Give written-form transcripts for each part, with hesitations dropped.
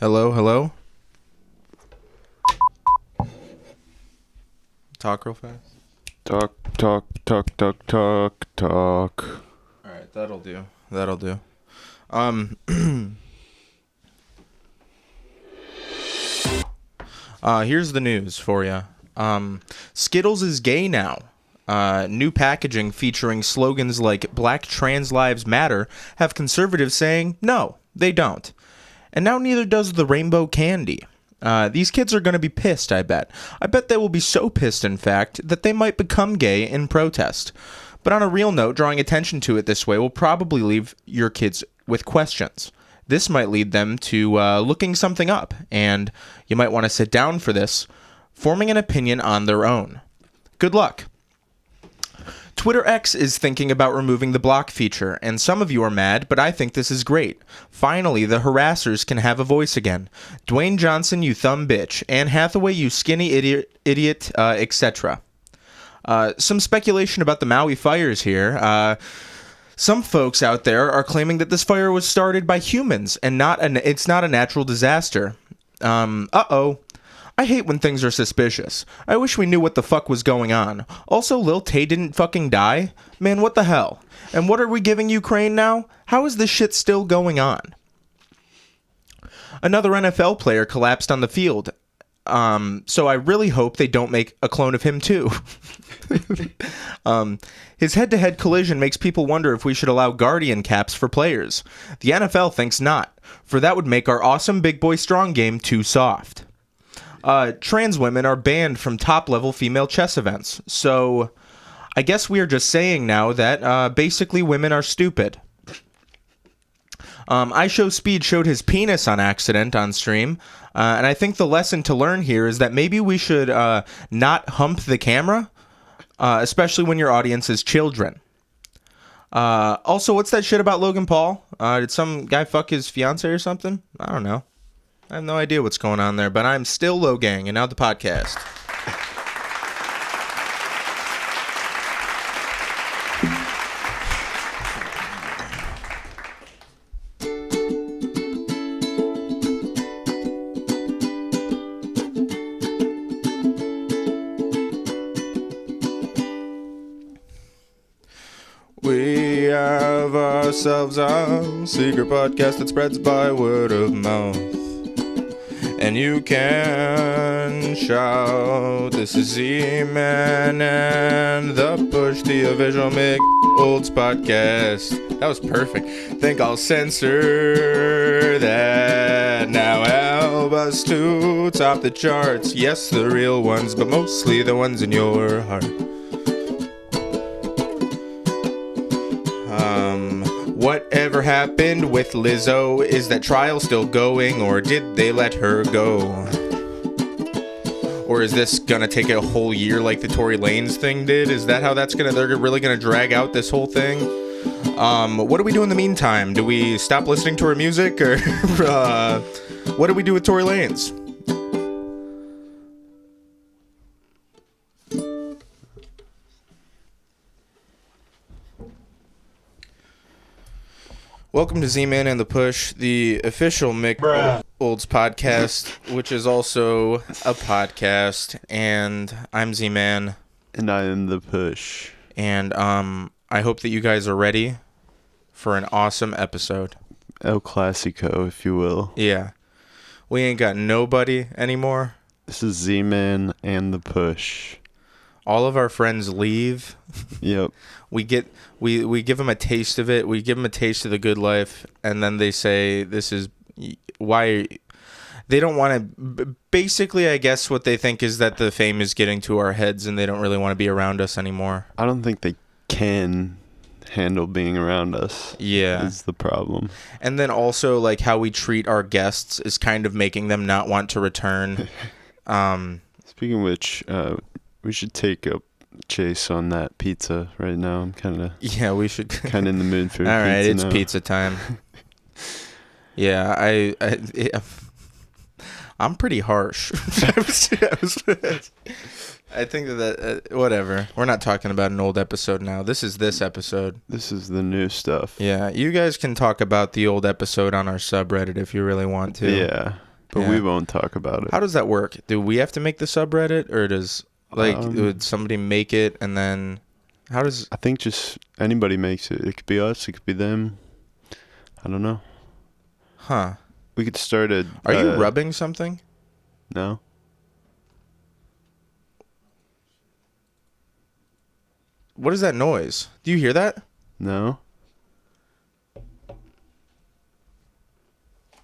Hello, hello? Talk real fast. Talk. Alright, that'll do. Here's the news for you. Skittles is gay now. New packaging featuring slogans like Black Trans Lives Matter have conservatives saying, no, they don't. And now neither does the rainbow candy. These kids are going to be pissed, I bet. I bet they will be so pissed, in fact, that they might become gay in protest. But on a real note, drawing attention to it this way will probably leave your kids with questions. This might lead them to looking something up, and you might want to sit down for this, forming an opinion on their own. Good luck. Twitter X is thinking about removing the block feature, and some of you are mad, but I think this is great. Finally, the harassers can have a voice again. Dwayne Johnson, you thumb bitch. Anne Hathaway, you skinny idiot, etc. Some speculation about the Maui fires here. Some folks out there are claiming that this fire was started by humans, and it's not a natural disaster. Uh-oh. I hate when things are suspicious. I wish we knew what the fuck was going on. Also, Lil Tay didn't fucking die? Man, what the hell? And what are we giving Ukraine now? How is this shit still going on? Another NFL player collapsed on the field. So I really hope they don't make a clone of him too. His head-to-head collision makes people wonder if we should allow Guardian caps for players. The NFL thinks not, for that would make our awesome big boy strong game too soft. Trans women are banned from top-level female chess events, so I guess we are just saying now that basically women are stupid. iShowSpeed showed his penis on accident on stream, and I think the lesson to learn here is that maybe we should not hump the camera, especially when your audience is children. Also, what's that shit about Logan Paul? Did some guy fuck his fiance or something? I don't know. I have no idea what's going on there, but I'm still Low Gang, and now the podcast. We have ourselves a secret podcast that spreads by word of mouth. And you can shout, this is Z-Man and the Push, the official McOlds podcast. That was perfect. Think I'll censor that. Now help us to top the charts. Yes, the real ones, but mostly the ones in your heart. Whatever happened with Lizzo? Is that trial still going, or did they let her go? Or is this gonna take a whole year like the Tory Lanez thing did? Is that how they're really gonna drag out this whole thing? What do we do in the meantime? Do we stop listening to her music, or what do we do with Tory Lanez? Welcome to Z-Man and the Push, the official McOlds podcast, which is also a podcast, and I'm Z-Man. And I am the Push. And I hope that you guys are ready for an awesome episode. El Clasico, if you will. Yeah. We ain't got nobody anymore. This is Z-Man and the Push. All of our friends leave. Yep. We give them a taste of it. We give them a taste of the good life, and then they say, "This is why." They don't want to. Basically, I guess what they think is that the fame is getting to our heads, and they don't really want to be around us anymore. I don't think they can handle being around us. Yeah, is the problem. And then also, like, how we treat our guests is kind of making them not want to return. Speaking of which, we should take a chase on that pizza right now. I'm we should kind of in the mood for all pizza right, it's now. pizza time. Yeah, I'm pretty harsh. I think that whatever. We're not talking about an old episode now. This is this episode. This is the new stuff. Yeah, you guys can talk about the old episode on our subreddit if you really want to. Yeah. but we won't talk about it. How does that work? Do we have to make the subreddit, or does would somebody make it and then how does? I think just anybody makes it. It could be us. It could be them. I don't know. Huh? We could start a. Are you rubbing something? No. What is that noise? Do you hear that? No.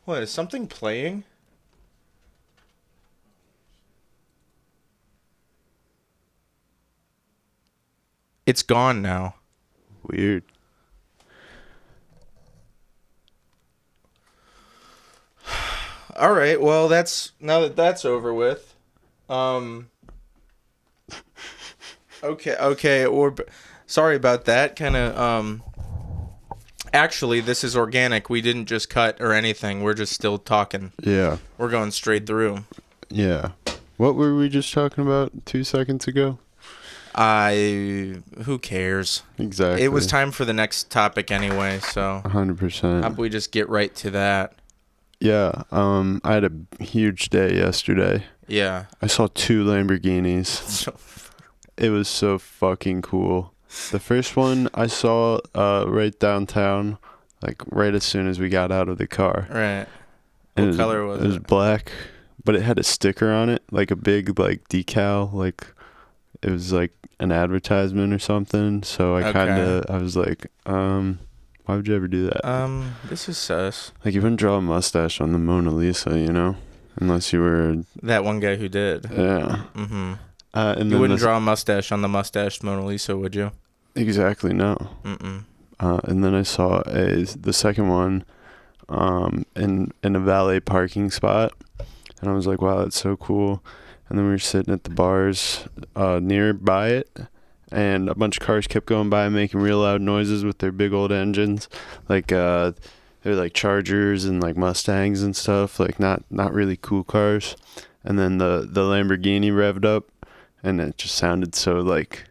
What, is something playing? It's gone now. Weird. All right, well, now that that's over with. Okay, sorry about that. Kind of actually, this is organic. We didn't just cut or anything. We're just still talking. Yeah. We're going straight through. Yeah. What were we just talking about 2 seconds ago? Who cares? Exactly. It was time for the next topic anyway, so 100%. how about we just get right to that? Yeah. I had a huge day yesterday. Yeah. I saw 2 Lamborghinis. It was so fucking cool. The first one I saw right downtown, like right as soon as we got out of the car. Right. And What color was it? It was black, but it had a sticker on it, like a big like decal, like it was like an advertisement or something. So I was like, why would you ever do that? This is sus. Like you wouldn't draw a mustache on the Mona Lisa, you know, unless you were That one guy who did. Yeah. Mm-hmm. And you wouldn't draw a mustache on the mustached Mona Lisa, would you? Exactly, no. Mm-mm. And then I saw the second one in a valet parking spot. And I was like, wow, that's so cool. And then we were sitting at the bars nearby it. And a bunch of cars kept going by making real loud noises with their big old engines. Like, they're like Chargers and like Mustangs and stuff. Like, not really cool cars. And then the Lamborghini revved up. And it just sounded so, like,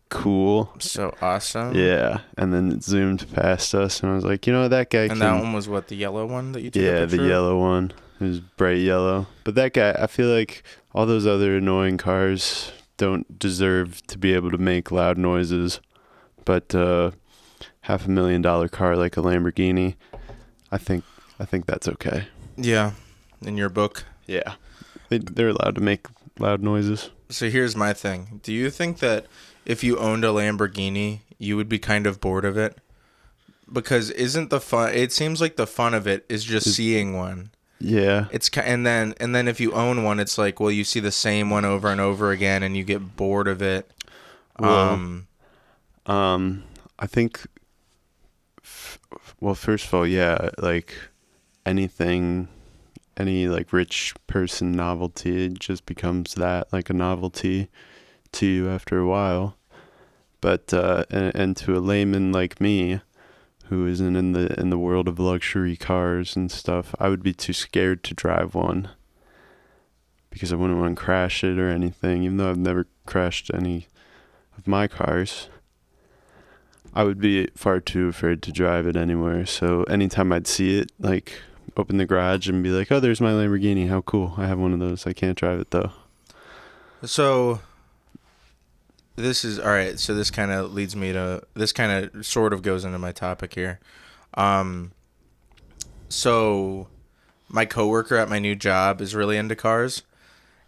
cool. So awesome. Yeah. And then it zoomed past us. And I was like, you know, that guy And that one was what, the yellow one that you took a Yeah, picture the of? yellow one. It was bright yellow. But that guy, I feel like all those other annoying cars don't deserve to be able to make loud noises. But $500,000 car like a Lamborghini, I think that's okay. Yeah. In your book? Yeah. They're allowed to make loud noises. So here's my thing. Do you think that if you owned a Lamborghini, you would be kind of bored of it? Because isn't the fun? It seems like the fun of it is just seeing one. Yeah. And then if you own one, it's like, well, you see the same one over and over again, and you get bored of it. Well, I think. Well, first of all, yeah, like anything. Any like rich person novelty, it just becomes that, like a novelty to you after a while. But and to a layman like me, who isn't in the world of luxury cars and stuff, I would be too scared to drive one because I wouldn't want to crash it or anything. Even though I've never crashed any of my cars, I would be far too afraid to drive it anywhere. So anytime I'd see it, like, open the garage and be like, oh, there's my Lamborghini. How cool. I have one of those. I can't drive it, though. So this is all right. So this kind of leads me to this kind of sort of goes into my topic here. So my coworker at my new job is really into cars,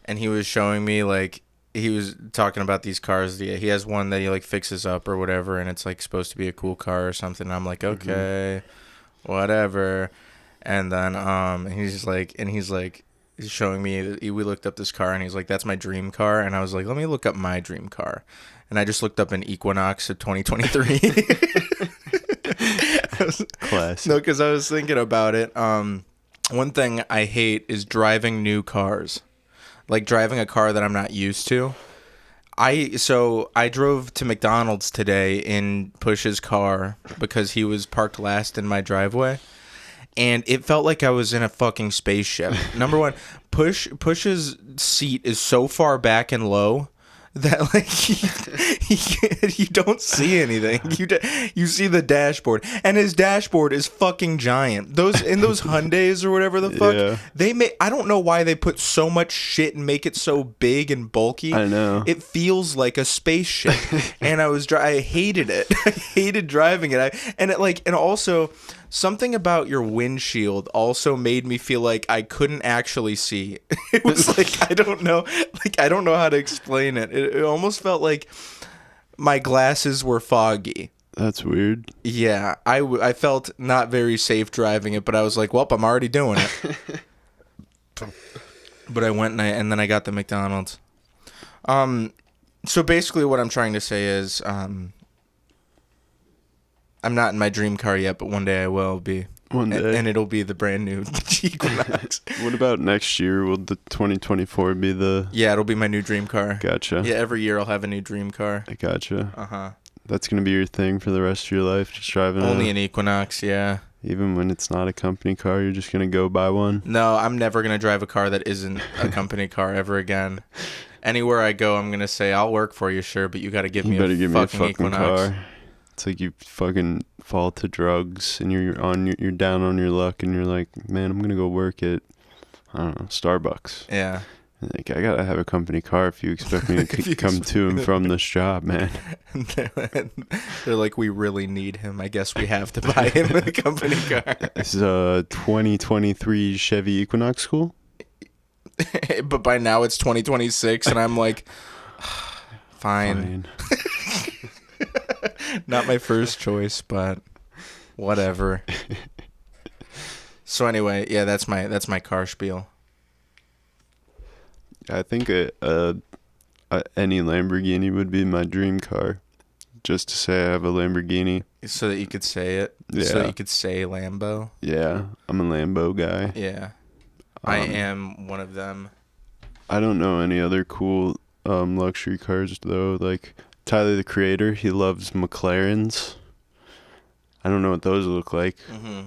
and he was showing me, like, he was talking about these cars. He has one that he like fixes up or whatever, and it's like supposed to be a cool car or something. I'm like, okay, whatever. And then he's showing me, we looked up this car, and he's like, that's my dream car. And I was like, let me look up my dream car. And I just looked up an Equinox of 2023. Classic. No, because I was thinking about it. One thing I hate is driving new cars. Like driving a car that I'm not used to. So I drove to McDonald's today in Push's car because he was parked last in my driveway. And it felt like I was in a fucking spaceship. Number one, Push's seat is so far back and low that like you don't see anything. You see the dashboard, and his dashboard is fucking giant. Those Hyundais or whatever the fuck Yeah. they make. I don't know why they put so much shit and make it so big and bulky. I know. It feels like a spaceship, and I hated it. I hated driving it. And also something about your windshield also made me feel like I couldn't actually see. It was like, I don't know how to explain it. It almost felt like my glasses were foggy. That's weird. Yeah, I felt not very safe driving it, but I was like, well, I'm already doing it. But I went and then I got the McDonald's. So basically what I'm trying to say is, I'm not in my dream car yet, but one day I will be. One day. And it'll be the brand new Equinox. What about next year? Will the 2024 be the... Yeah, it'll be my new dream car. Gotcha. Yeah, every year I'll have a new dream car. I gotcha. Uh-huh. That's going to be your thing for the rest of your life, just driving Only an Equinox, yeah. Even when it's not a company car, you're just going to go buy one? No, I'm never going to drive a car that isn't a company car ever again. Anywhere I go, I'm going to say, I'll work for you, sure, but you got to give me a fucking Equinox. Car. It's like you fucking fall to drugs and you're down on your luck and you're like, man, I'm gonna go work at, I don't know, Starbucks. Yeah. And like, I gotta have a company car if you expect me to come to and from this job, man. They're like, we really need him. I guess we have to buy him a company car. Is a 2023 Chevy Equinox cool? But by now it's 2026 and I'm like, fine. Not my first choice, but whatever. So anyway, yeah, that's my car spiel. I think any Lamborghini would be my dream car. Just to say I have a Lamborghini. So that you could say it? Yeah. So that you could say Lambo? Yeah, I'm a Lambo guy. Yeah. I am one of them. I don't know any other cool luxury cars, though. Like, Tyler, the Creator, he loves McLarens. I don't know what those look like,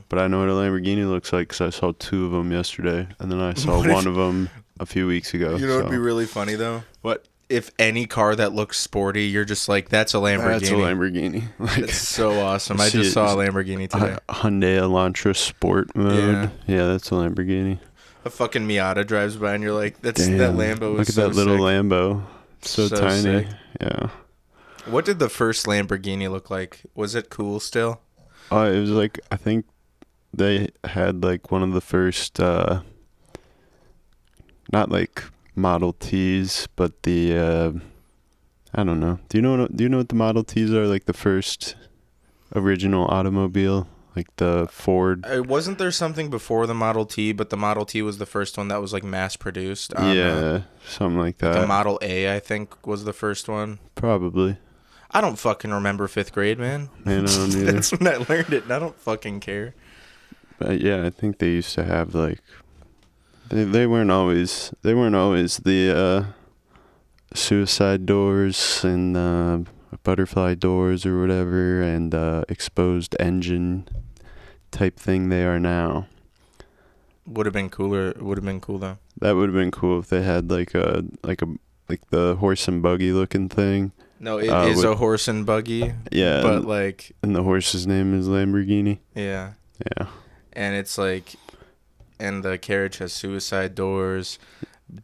but I know what a Lamborghini looks like because I saw 2 of them yesterday, and then I saw one of them a few weeks ago. You know what would be really funny, though? What? If any car that looks sporty, you're just like, that's a Lamborghini. That's a Lamborghini. Like, that's so awesome. I just saw a Lamborghini today. Hyundai Elantra Sport mode. Yeah, that's a Lamborghini. A fucking Miata drives by, and you're like, that Lambo is look at so that little sick. Lambo. So tiny. Sick. Yeah. What did the first Lamborghini look like? Was it cool still? It was like, I think they had like one of the first, not like Model Ts, but the, I don't know. Do you know what the Model Ts are? Like the first original automobile, like the Ford. Wasn't there something before the Model T, but the Model T was the first one that was like mass produced? Yeah, something like that. The Model A, I think, was the first one. Probably. I don't fucking remember 5th grade, man. Man, I don't either. That's when I learned it, and I don't fucking care. But yeah, I think they used to have like, they weren't always the suicide doors and butterfly doors or whatever, and exposed engine type thing they are now. Would have been cooler. Would have been cool though. That would have been cool if they had like the horse and buggy looking thing. No, it is a horse and buggy. Yeah, but like, and the horse's name is Lamborghini. Yeah. Yeah. And it's like, and the carriage has suicide doors,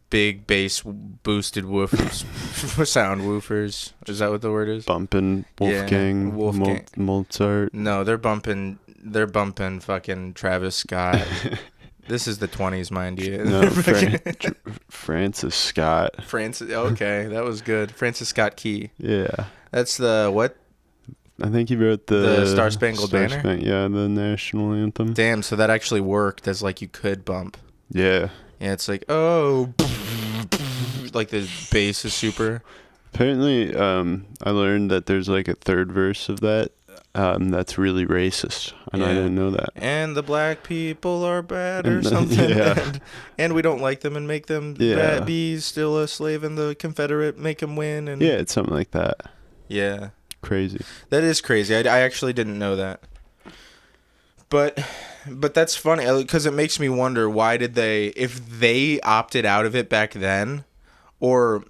big bass boosted woofers, sound woofers. Is that what the word is? Bumping Wolfgang, Yeah, Wolfgang. Mozart. No, they're bumping fucking Travis Scott. This is the 20s, mind you. No, Francis Scott. Okay, that was good. Francis Scott Key. Yeah. That's the what? I think he wrote the Star Spangled Banner? Yeah, the national anthem. Damn, so that actually worked as like you could bump. Yeah. Yeah, it's like, oh, like the bass is super. Apparently, I learned that there's like a third verse of that that's really racist, and I didn't know that. And the black people are bad or something. Yeah. And we don't like them and make them be still a slave and the Confederate make them win. And yeah, it's something like that. Yeah. Crazy. That is crazy. I actually didn't know that. But that's funny because it makes me wonder, why did if they opted out of it back then, or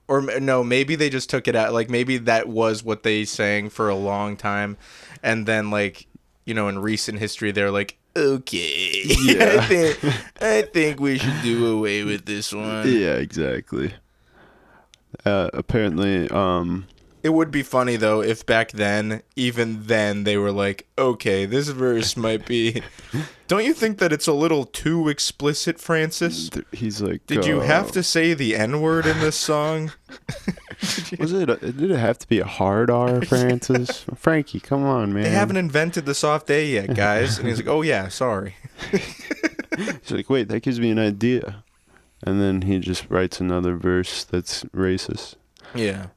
Or no, maybe they just took it out. Like maybe that was what they sang for a long time, and then like in recent history they're like, okay, Yeah. I think we should do away with this one. Yeah, exactly. Apparently, It would be funny though if back then, even then, they were like, okay, this verse might be. Don't you think that it's a little too explicit, Francis? he's like, Did you have to say the N-word in this song? Did it have to be a hard R, Francis? Frankie, come on, man. They haven't invented the soft A yet, guys. And he's like, oh yeah, sorry. He's like, wait, that gives me an idea. And then he just writes another verse that's racist. Yeah.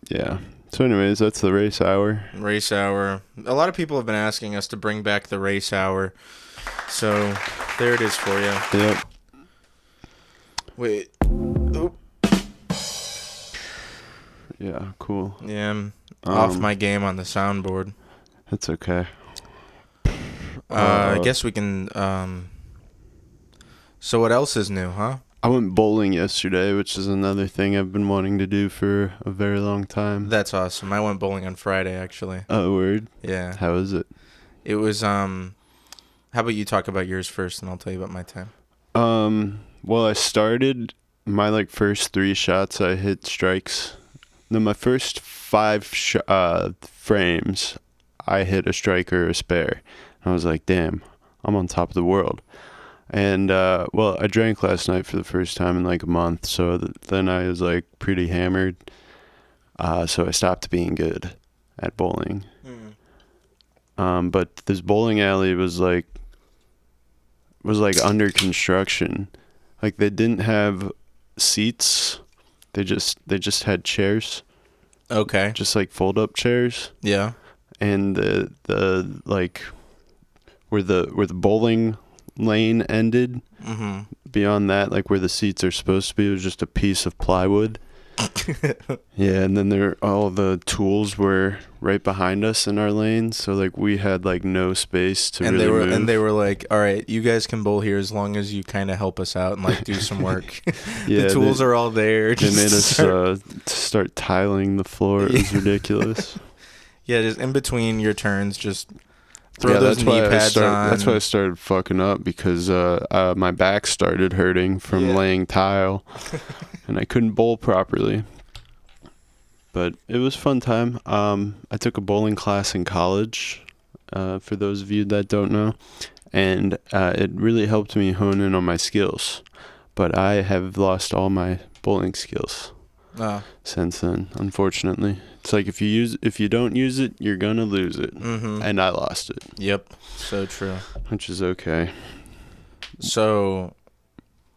Yeah. So anyways, that's the race hour. Race hour. A lot of people have been asking us to bring back the race hour. So there it is for you. Yep. Wait. Oop. Yeah, cool. Yeah, I'm off my game on the soundboard. That's okay. I guess we can... So what else is new, huh? I went bowling yesterday, which is another thing I've been wanting to do for a very long time. That's awesome. I went bowling on Friday, actually. Oh, word? Yeah. How is it? It was, how about you talk about yours first, and I'll tell you about my time. Well, I started my, first 3 shots, I hit strikes. No, my first 5 frames, I hit a strike or a spare. I was like, damn, I'm on top of the world. And, I drank last night for the first time in a month, so then I was pretty hammered. So I stopped being good at bowling. But this bowling alley was under construction. They didn't have seats. They just had chairs. Okay. Just fold up chairs. Yeah. And where the bowling lane ended, beyond that, where the seats are supposed to be, was just a piece of plywood. Yeah, and then all the tools were right behind us in our lane, so we had no space to really move. And they were like, all right, you guys can bowl here as long as you kind of help us out and do some work. Yeah, the tools are all there. They made us start tiling the floor. It was ridiculous. Yeah, just in between your turns, just throw those knee pads on. That's why I started fucking up, because my back started hurting from laying tile, and I couldn't bowl properly. But it was a fun time. I took a bowling class in college, for those of you that don't know, and it really helped me hone in on my skills. But I have lost all my bowling skills since then, unfortunately. It's if you don't use it, you're gonna lose it. And I lost it. Yep, so true. Which is okay. So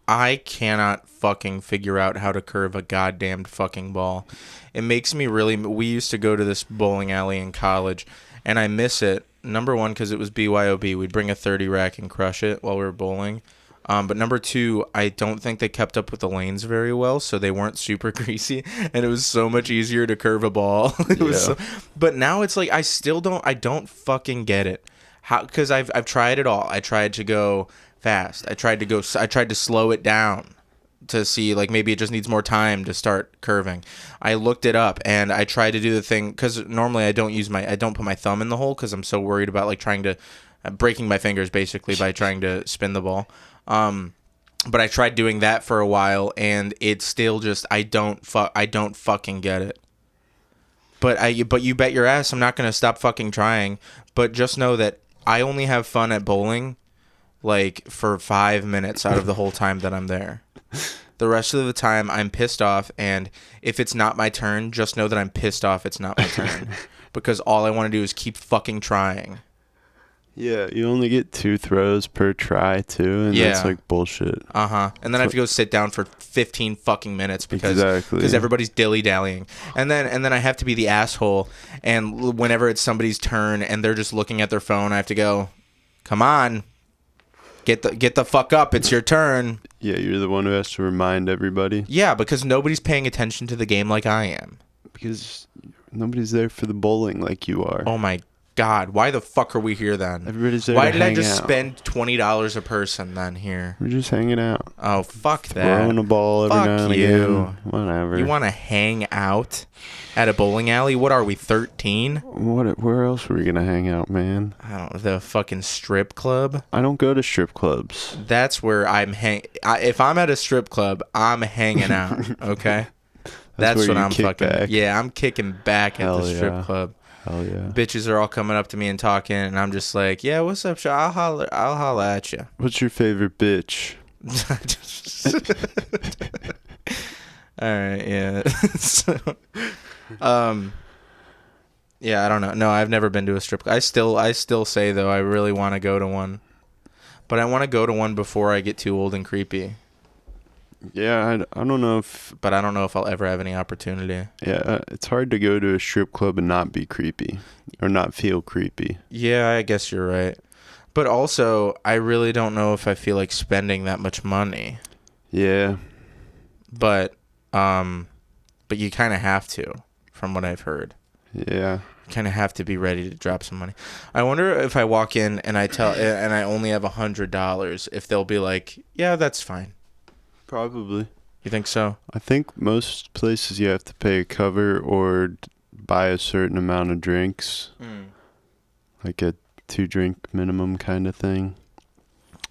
I cannot fucking figure out how to curve a goddamned fucking ball. It makes me really... We used to go to this bowling alley in college, and I miss it. Number one, because it was BYOB. We'd bring a 30 rack and crush it while we were bowling. But number two, I don't think they kept up with the lanes very well, so they weren't super greasy, and it was so much easier to curve a ball. But now it's I don't fucking get it. How? Because I've tried it all. I tried to go fast. I tried to slow it down to see maybe it just needs more time to start curving. I looked it up and I tried to do the thing, because normally I don't put my thumb in the hole because I'm so worried about trying to breaking my fingers basically by trying to spin the ball. But I tried doing that for a while, and it's still just I don't fucking get it. But you bet your ass I'm not gonna stop fucking trying. But just know that I only have fun at bowling for 5 minutes out of the whole time that I'm there. The rest of the time I'm pissed off, and if it's not my turn, just know that I'm pissed off it's not my turn. Because all I want to do is keep fucking trying. Yeah, you only get 2 throws per try too, and that's bullshit. And then I have to go sit down for 15 fucking minutes because everybody's dilly-dallying. And then I have to be the asshole, and whenever it's somebody's turn and they're just looking at their phone, I have to go, "Come on. Get the fuck up. It's your turn." Yeah, you're the one who has to remind everybody. Yeah, because nobody's paying attention to the game like I am. Because nobody's there for the bowling like you are. Oh my God, why the fuck are we here then? Everybody's there Why to did I hang just out. spend $20 a person then here? We're just hanging out. Oh, fuck that. Throwing a ball every Fuck now and you. again. Whatever. You want to hang out at a bowling alley? What are we, 13? Where else were we gonna hang out, man? I don't know, the fucking strip club? I don't go to strip clubs. That's where if I'm at a strip club, I'm hanging out, okay? That's where what you I'm kick fucking... back. Yeah, I'm kicking back at Hell the strip yeah. club. Hell yeah. Bitches are all coming up to me and talking, and I'm just like, yeah, what's up, I'll holler at you. What's your favorite bitch? All right, yeah. So, yeah, I don't know. No, I've never been to a strip club. I still say though, I really want to go to one, but I want to go to one before I get too old and creepy. Yeah, I don't know if... But I don't know if I'll ever have any opportunity. Yeah, it's hard to go to a strip club and not be creepy. Or not feel creepy. Yeah, I guess you're right. But also, I really don't know if I feel like spending that much money. Yeah. But you kind of have to, from what I've heard. Yeah. You kind of have to be ready to drop some money. I wonder if I walk in and I only have $100, if they'll be like, yeah, that's fine. Probably. You think so? I think most places you have to pay a cover or buy a certain amount of drinks. Like a 2-drink minimum kind of thing.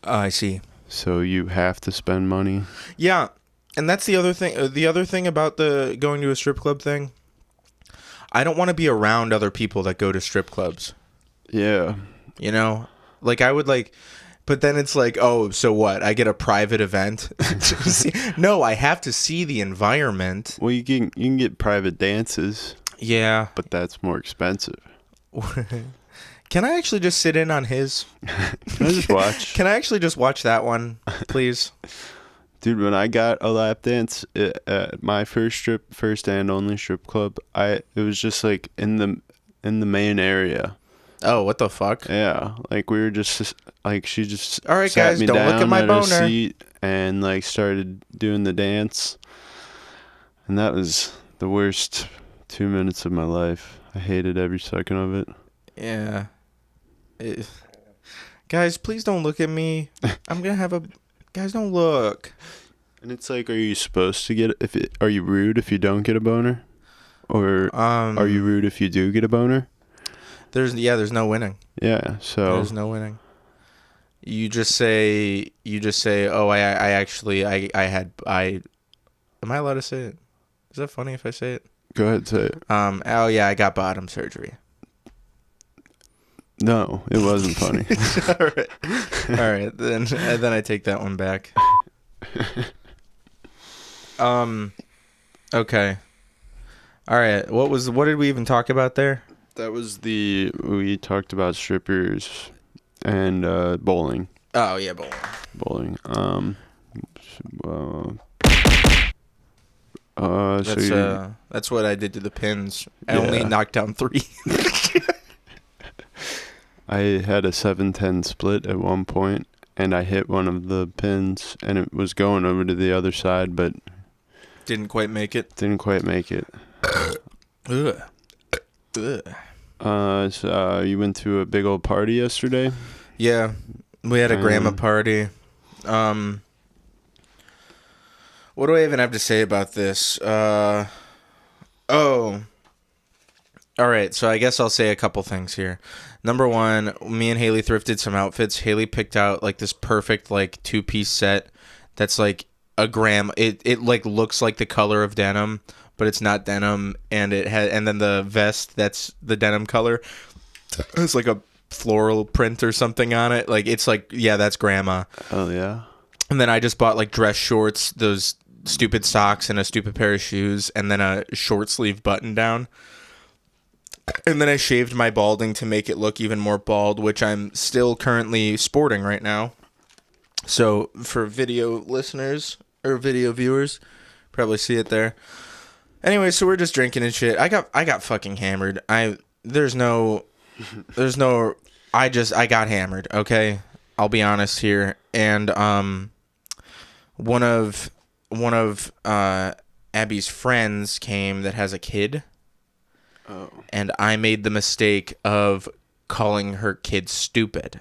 I see. So you have to spend money. Yeah, and that's the other thing. The other thing about the going to a strip club thing, I don't want to be around other people that go to strip clubs. Yeah. You know? Like, I would like... But then it's like, oh, so what? I get a private event? No, I have to see the environment. Well, you can get private dances. Yeah. But that's more expensive. Can I actually just sit in on his? Can I just watch? Can I actually just watch that one, please? Dude, when I got a lap dance at my first and only strip club, it was just like in the main area. Oh, what the fuck? Yeah, like we were just like she just all right, sat guys, me don't look down at my her boner. Seat and like started doing the dance, and that was the worst 2 minutes of my life. I hated every second of it. Yeah. Guys, please don't look at me. I'm gonna have a. Guys, don't look. And it's like, are you supposed to get are you rude if you don't get a boner, or are you rude if you do get a boner? There's no winning. Yeah, so there's no winning. You just say, oh, I actually am I allowed to say it? Is that funny if I say it? Go ahead, say it. Oh yeah, I got bottom surgery. No, it wasn't funny. All right, then I take that one back. Okay. All right. What did we even talk about there? That was we talked about strippers and bowling. Oh yeah, bowling. That's what I did to the pins. I only knocked down 3. I had a 7-10 split at one point, and I hit one of the pins, and it was going over to the other side, but didn't quite make it. Ugh. So you went to a big old party yesterday? Yeah, we had a grandma party. What do I even have to say about this? All right, so I guess I'll say a couple things here. Number one, me and Haley thrifted some outfits. Haley picked out like this perfect like 2-piece set that's like a gram. It like looks like the color of denim, but it's not denim, and then the vest that's the denim color. It's like a floral print or something on it. Like it's like, yeah, that's grandma. Oh yeah. And then I just bought like dress shorts, those stupid socks, and a stupid pair of shoes, and then a short sleeve button down. And then I shaved my balding to make it look even more bald, which I'm still currently sporting right now. So for video listeners or video viewers, probably see it there. Anyway, so we're just drinking and shit. I got fucking hammered. I got hammered, okay? I'll be honest here. And one of Abby's friends came that has a kid. Oh. And I made the mistake of calling her kid stupid.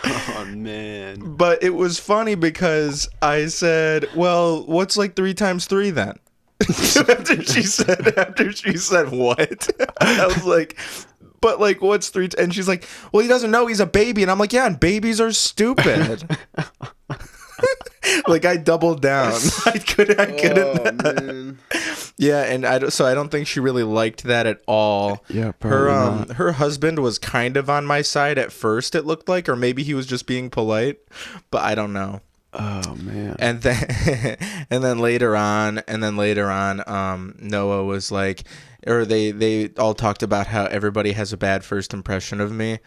Oh man. But it was funny because I said, well, what's like 3 times 3 then? after she said what? I was like, but like, what's 3? And she's like, well, he doesn't know he's a baby. And I'm like, yeah, and babies are stupid. Like, I doubled down. I couldn't. Oh, man. Yeah, and I don't think she really liked that at all. Yeah, probably not. Her husband was kind of on my side at first, it looked like, or maybe he was just being polite, but I don't know. Oh man. And then later on, Noah was like, or they all talked about how everybody has a bad first impression of me,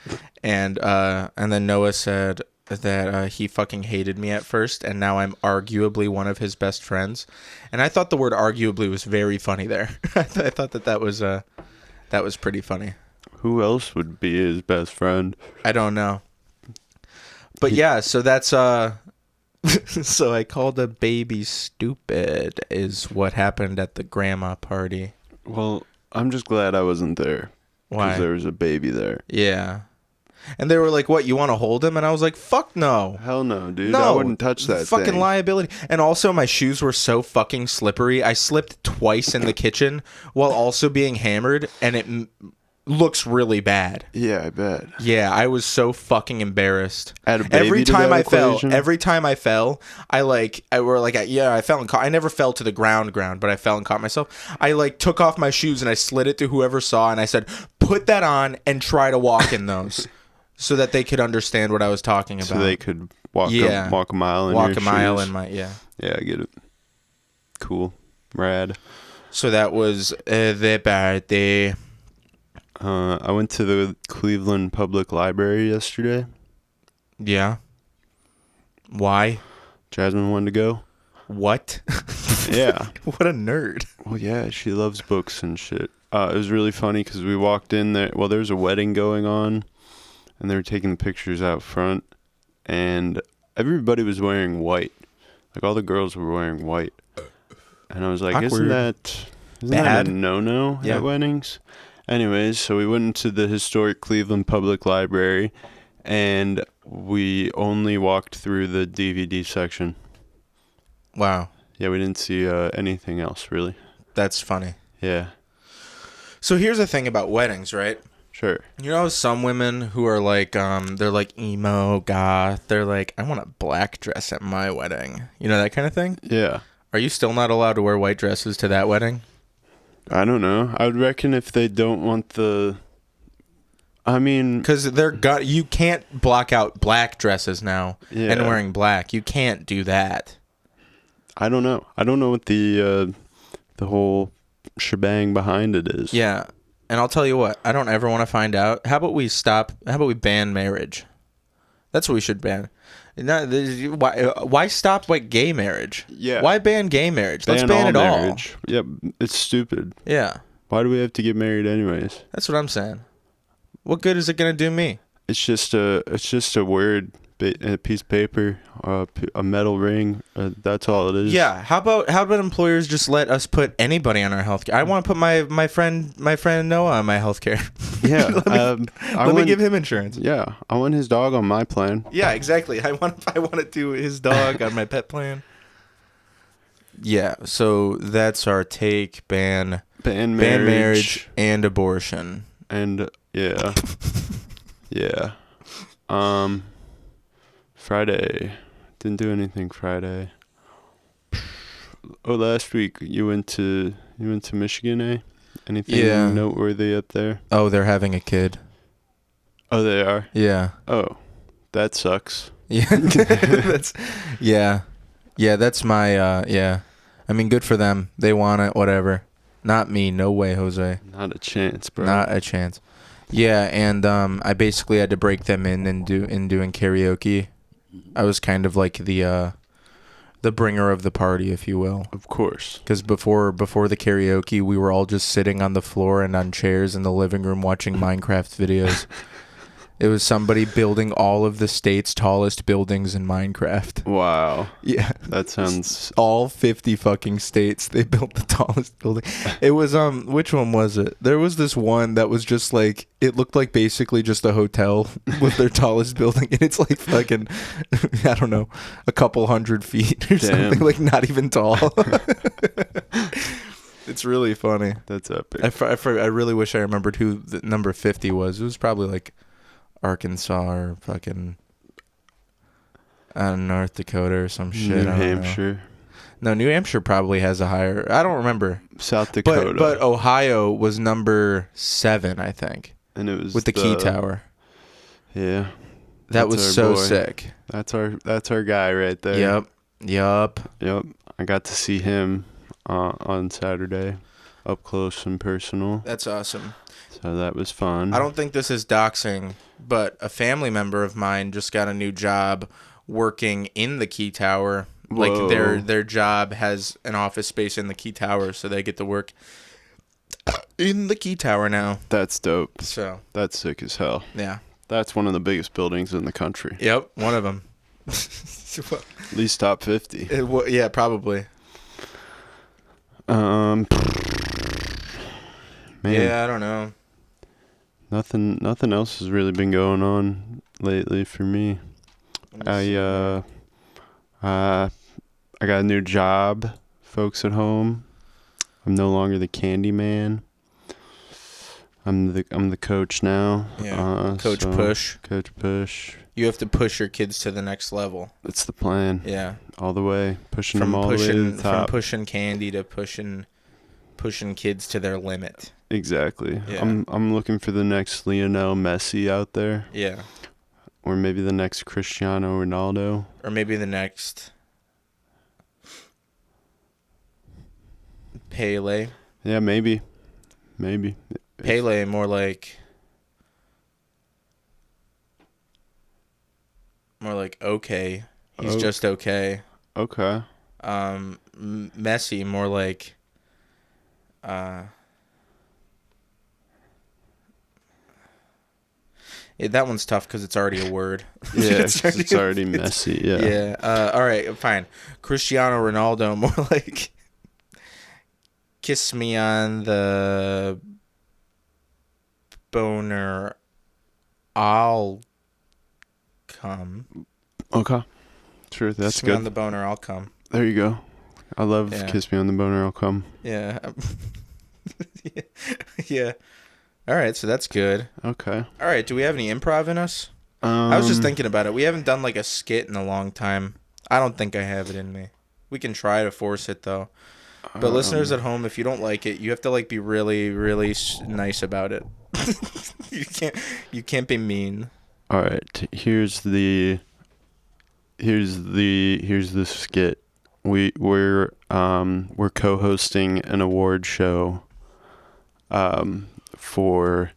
and then Noah said that he fucking hated me at first, and now I'm arguably one of his best friends. And I thought the word arguably was very funny there. I thought that was pretty funny. Who else would be his best friend? I don't know. But yeah, so that's so I called a baby stupid is what happened at the grandma party. Well, I'm just glad I wasn't there. Why? Because there was a baby there. Yeah. And they were like, what, you want to hold him? And I was like, fuck no. Hell no, dude. No. I wouldn't touch that fucking thing. liability. And also, my shoes were so fucking slippery. I slipped twice in the kitchen while also being hammered, and it looks really bad. Yeah, I bet. Yeah, I was so fucking embarrassed. Add a baby every to time that I equation? fell, I fell and caught. I never fell to the ground, but I fell and caught myself. I like took off my shoes and I slid it to whoever saw, and I said, "Put that on and try to walk in those," so that they could understand what I was talking about. So they could walk a mile in walk your a mile shoes. in my Yeah, I get it. Cool. Rad. So that was the birthday. I went to the Cleveland Public Library yesterday. Yeah. Why? Jasmine wanted to go. What? Yeah. What a nerd. Well, yeah, she loves books and shit. It was really funny because we walked in there. Well, there was a wedding going on, and they were taking the pictures out front, and everybody was wearing white. Like, all the girls were wearing white. And I was like, Awkward. isn't that Bad? a no-no Yeah. at weddings? Anyways, so we went into the historic Cleveland Public Library, and we only walked through the DVD section. Wow. Yeah, we didn't see anything else, really. That's funny. Yeah. So here's the thing about weddings, right? Sure. You know some women who are like, they're like emo, goth. They're like, I want a black dress at my wedding. You know, that kind of thing? Yeah. Are you still not allowed to wear white dresses to that wedding? I don't know. I would reckon if they don't want Because you can't block out black dresses now and wearing black. You can't do that. I don't know. I don't know what the whole shebang behind it is. Yeah. And I'll tell you what, I don't ever want to find out. How about we ban marriage? That's what we should ban. Why stop like gay marriage? Yeah. Why ban gay marriage? Let's ban it marriage. Yep, it's stupid. all. Yeah. Why do we have to get married anyways? That's what I'm saying. What good is it going to do me? It's just a word, a piece of paper, a metal ring. That's all it is. Yeah. How about employers just let us put anybody on our healthcare? I want to put my friend Noah on my healthcare. Yeah. let me give him insurance. Yeah, I want his dog on my plan. Yeah, exactly. I want to do his dog on my pet plan. Yeah. So that's our take. Ban marriage and abortion. And yeah. Yeah. Friday. Didn't do anything Friday. Oh, last week you went to Michigan, eh? Anything noteworthy up there? Oh, they're having a kid. Oh, they are? Yeah. Oh, that sucks. Yeah. That's my yeah. I mean, good for them. They want it, whatever. Not me. No way, Jose. Not a chance, bro. Not a chance. Yeah, and I basically had to break them in doing karaoke. I was kind of like the bringer of the party, if you will. Of course. Because before the karaoke, we were all just sitting on the floor and on chairs in the living room watching Minecraft videos. It was somebody building all of the state's tallest buildings in Minecraft. Wow. Yeah. That sounds... All 50 fucking states, they built the tallest building. It was, which one was it? There was this one that was just like, it looked like basically just a hotel with their tallest building. And it's like fucking, I don't know, a couple 100 feet or something. Like not even tall. It's really funny. That's epic. I really wish I remembered who the number 50 was. It was probably like Arkansas or fucking North Dakota or some shit. New Hampshire. No, New Hampshire probably has a higher. I don't remember. South Dakota. But Ohio was number 7, I think. And it was with the key tower. Yeah. That was so sick. That's our guy right there. Yep. I got to see him on Saturday, up close and personal. That's awesome. So that was fun. I don't think this is doxing, but a family member of mine just got a new job working in the key tower. Whoa. Like their job has an office space in the key tower, so they get to work in the key tower now. That's dope. So that's sick as hell. Yeah. That's one of the biggest buildings in the country. Yep, one of them. At least top 50. Yeah, probably. Man. Yeah, I don't know. Nothing else has really been going on lately for me. I got a new job, folks at home. I'm no longer the candy man. I'm the coach now. Yeah. Coach Push. Coach Push. You have to push your kids to the next level. That's the plan. Yeah. All the way, pushing them all the way to the top. From pushing candy to pushing kids to their limit. Exactly. Yeah. I'm looking for the next Lionel Messi out there. Yeah. Or maybe the next Cristiano Ronaldo. Or maybe the next Pele. Yeah, maybe. Pele, more like okay. He's just okay. Okay. Messi, more like yeah, that one's tough because it's already a word. Yeah, it's already messy. Yeah. Yeah. All right, fine. Cristiano Ronaldo, more like kiss me on the boner, I'll come. Okay. Sure, that's kiss good. Me on the boner, I'll come. There you go. I love kiss me on the boner, I'll come. Yeah. Yeah. All right, so that's good. Okay. All right, do we have any improv in us? I was just thinking about it. We haven't done like a skit in a long time. I don't think I have it in me. We can try to force it though. But listeners at home, if you don't like it, you have to like be really, really nice about it. You can't be mean. All right. Here's the skit. We're co-hosting an award show for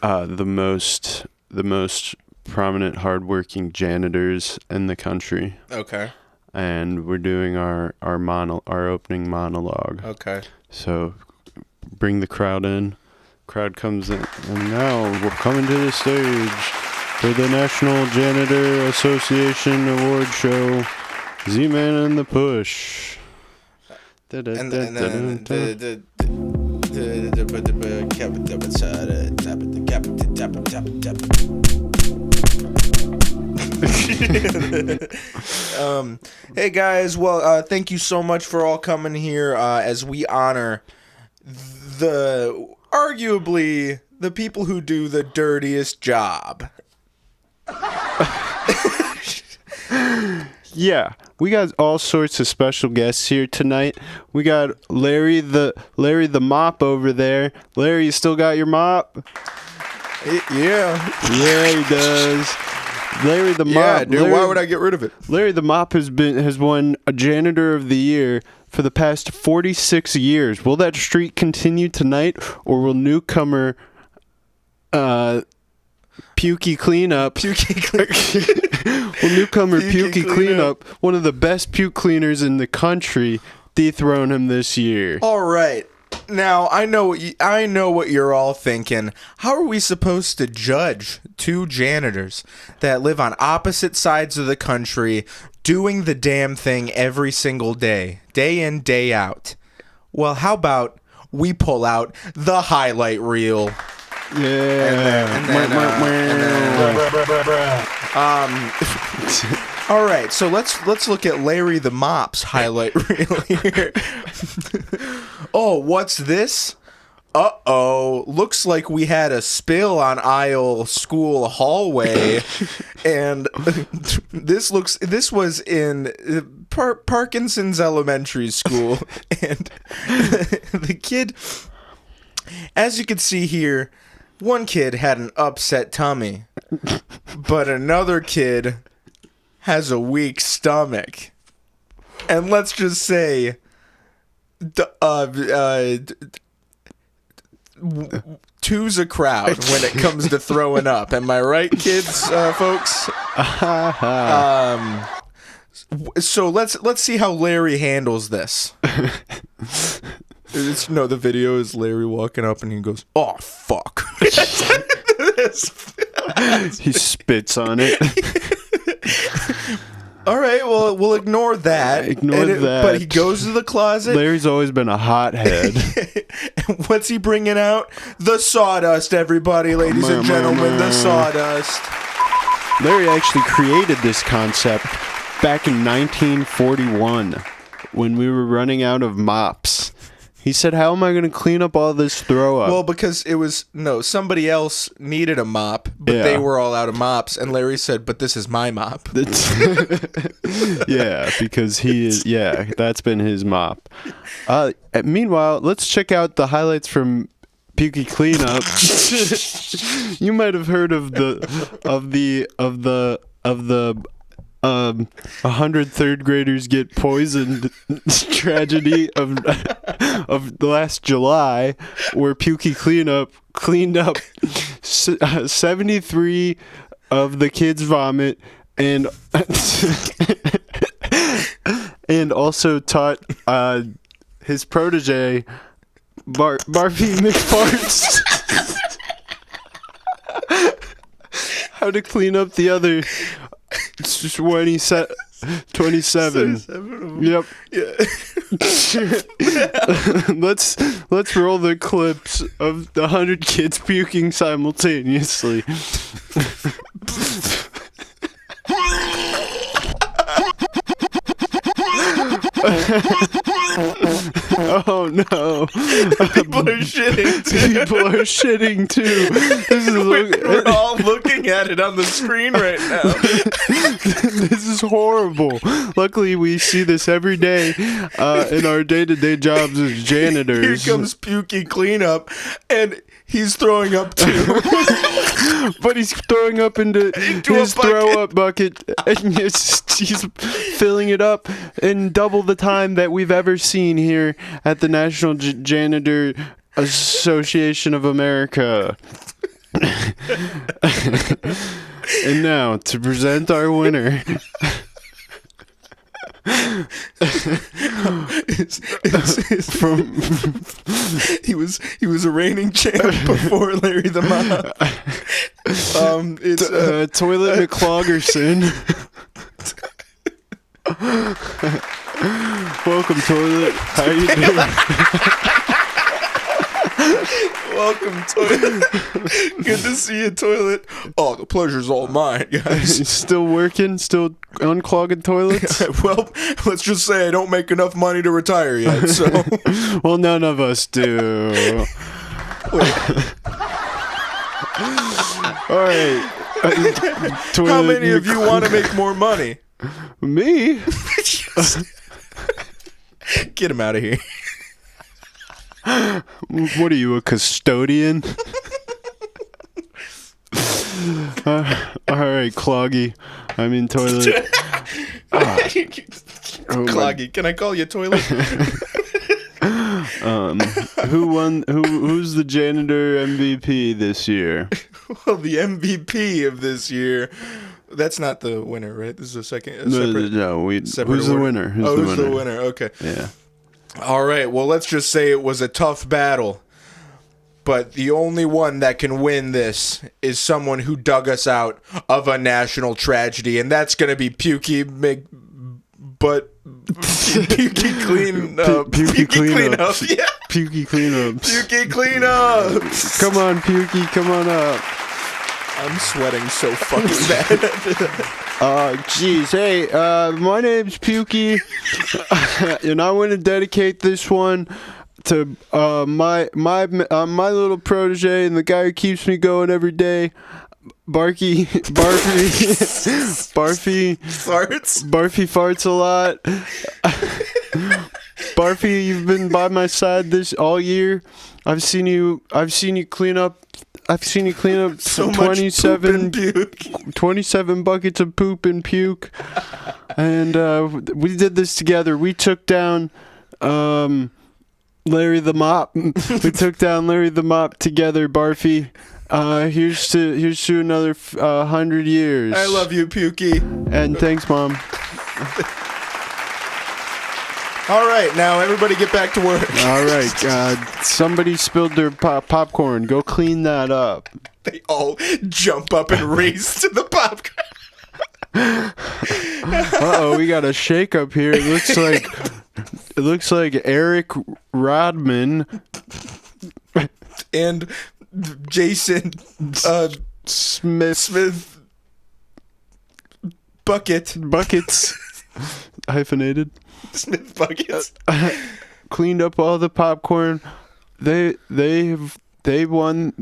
the most prominent hardworking janitors in the country. Okay. And we're doing our opening monologue. Okay. So bring the crowd in. Crowd comes in, and now we're coming to the stage for the National Janitor Association Award Show, Z-Man and the Push. Hey guys, well, thank you so much for all coming here as we honor arguably the people who do the dirtiest job. Yeah, we got all sorts of special guests here tonight. We got Larry the mop over there. Larry, you still got your mop? Yeah, he does. Larry the mop. Yeah, dude. Why would I get rid of it? Larry the mop has won a Janitor of the Year for the past 46 years. Will that streak continue tonight, or will newcomer Pukey Cleanup will newcomer Pukey Cleanup, one of the best puke cleaners in the country, dethrone him this year? All right. Now, I know what you're all thinking. How are we supposed to judge two janitors that live on opposite sides of the country doing the damn thing every single day in, day out? Well, how about we pull out the highlight reel? All right, so let's look at Larry the Mop's highlight reel here. Oh, what's this? Uh-oh, looks like we had a spill on aisle school hallway, and this was in Parkinson's Elementary School, and the kid, as you can see here, one kid had an upset tummy, but another kid has a weak stomach. And let's just say, two's a crowd when it comes to throwing up. Am I right, kids, folks? So let's see how Larry handles this. The video is Larry walking up and he goes, "Oh fuck." He spits on it. All right, well, we'll ignore that. But he goes to the closet. Larry's always been a hothead. What's he bringing out? The sawdust, everybody, ladies and gentlemen, the sawdust. Larry actually created this concept back in 1941 when we were running out of mops. He said, "How am I going to clean up all this throw up?" Well, because somebody else needed a mop, but they were all out of mops, and Larry said, "But this is my mop." Yeah, because that's been his mop. Meanwhile, let's check out the highlights from Pukey Cleanup. You might have heard of the 100 third graders get poisoned tragedy of last July, where Pukey Cleanup cleaned up 73 of the kids' vomit and also taught his protege Barfy McFarts how to clean up the other 27. Yep. Yeah. Let's roll the clips of the 100 kids puking simultaneously. Oh no! People are shitting too. This is we're all looking at it on the screen right now. This is horrible. Luckily, we see this every day in our day-to-day jobs as janitors. Here comes Pukey Cleanup, and he's throwing up too. But he's throwing up into his throw-up bucket, and he's filling it up in double the time that we've ever seen here at the National Janitor Association of America. And now, to present our winner... he was a reigning champ before Larry the Mop. It's Toilet McCloggerson. Welcome, Toilet. How you doing? Welcome, Toilet. Good to see you, Toilet. Oh, the pleasure's all mine, guys. Still working? Still unclogging toilets? Well, let's just say I don't make enough money to retire yet, so... Well, none of us do. Wait. All right. Toilet, how many of you want to make more money? Me? Get him out of here. What are you, a custodian? All right, Cloggy. I mean, Toilet. Cloggy, can I call you Toilet? Who's the janitor MVP this year? Well, the MVP of this year. That's not the winner, right? This is a separate. Who's the winner? Who's the winner? Okay. Yeah. All right, well, let's just say it was a tough battle. But the only one that can win this is someone who dug us out of a national tragedy, and that's going to be Pukey Pukey Clean Up. Pukey Clean Up. Yeah. Pukey Cleanups. Pukey Clean Up. Come on, Pukey, come on up. I'm sweating so fucking bad. Jeez, hey, my name's Pukey, and I want to dedicate this one to my little protege and the guy who keeps me going every day, Barfy farts a lot. Barfy, you've been by my side this all year. I've seen you clean up. So 27 buckets of poop and puke, and we did this together. We took down Larry the Mop. We took down Larry the Mop together, Barfy. Here's to another 100 years. I love you, Pukey. And thanks, Mom. All right, now everybody get back to work. All right, somebody spilled their popcorn. Go clean that up. They all jump up and race to the popcorn. Uh-oh, we got a shake up here. It looks like Eric Rodman and Jason Smith Buckets hyphenated. Smith Buckets cleaned up all the popcorn. They win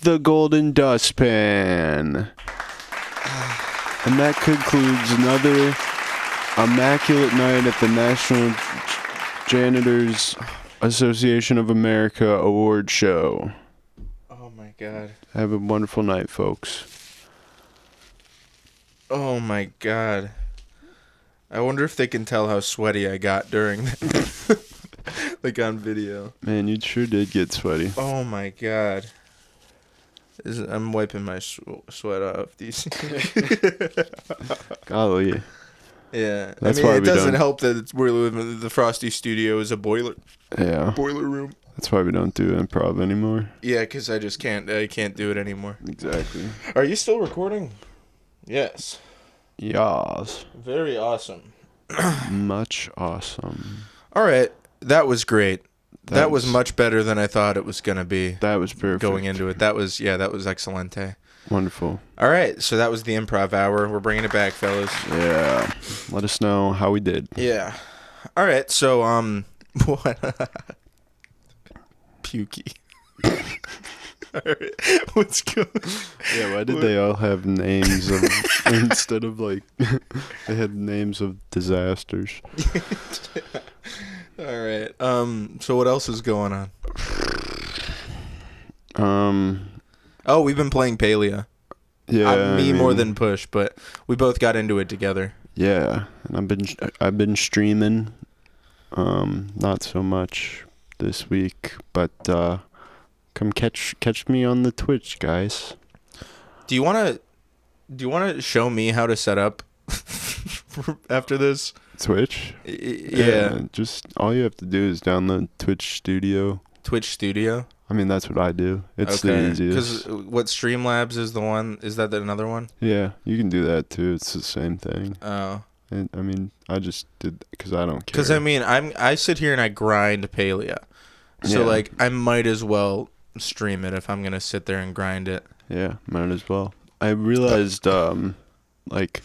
the golden dustpan. And that concludes another immaculate night at the National Janitors Association of America award show. Oh my god. Have a wonderful night, folks. Oh my god. I wonder if they can tell how sweaty I got during that. Like on video. Man, you sure did get sweaty. Oh my god. I'm wiping my sweat off. These. Golly. Yeah. That's I mean, why it we doesn't don't... help that we're living the Frosty Studio is a boiler room. That's why we don't do improv anymore. Yeah, because I just can't do it anymore. Exactly. Are you still recording? Yes. Yas. Very awesome. Much awesome. All right. That was great. That was much better than I thought it was going to be. That was perfect. Going into it. That was excelente. Wonderful. All right. So that was the improv hour. We're bringing it back, fellas. Yeah. Let us know how we did. Yeah. All right. So, what? Pukey. All right. What's going on? Yeah, why did they all have names of instead of like they had names of disasters? All right. So what else is going on? Oh, we've been playing Palea. Yeah. Me more than Push, but we both got into it together. Yeah, and I've been streaming. Not so much this week, but come catch me on the Twitch, guys. Do you want to show me how to set up after this? Twitch? Yeah. Just all you have to do is download Twitch Studio. Twitch Studio? I mean, that's what I do. It's the easiest. Because what Streamlabs is the one? Is that another one? Yeah, you can do that too. It's the same thing. Oh. And I mean, I just did because I don't care. Because I mean, I sit here and I grind Palea, so like I might as well stream it if I'm gonna sit there and grind it. Yeah, might as well. I realized like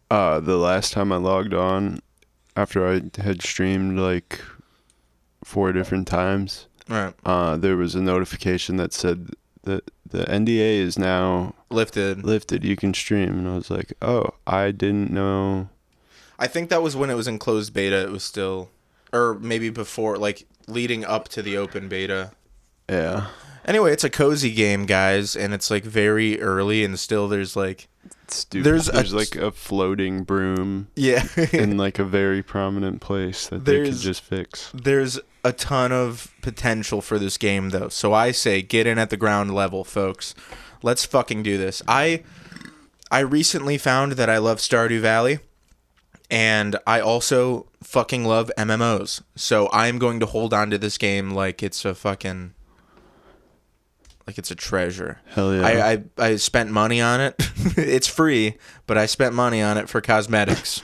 the last time I logged on after I had streamed like 4 different times, right? There was a notification that said that the NDA is now lifted. You can stream, and I was like, oh, I didn't know. I think that was when it was in closed beta. It was still, or maybe before, like leading up to the open beta. Yeah. Anyway, it's a cozy game, guys, and it's like very early, and still there's like there's like a floating broom. Yeah. in like a very prominent place that they could just fix. There's a ton of potential for this game, though. So I say get in at the ground level, folks. Let's fucking do this. I recently found that I love Stardew Valley, And I also fucking love MMOs. So I'm going to hold on to this game like it's a fucking like it's a treasure. Hell yeah. I spent money on it. It's free, but I spent money on it for cosmetics.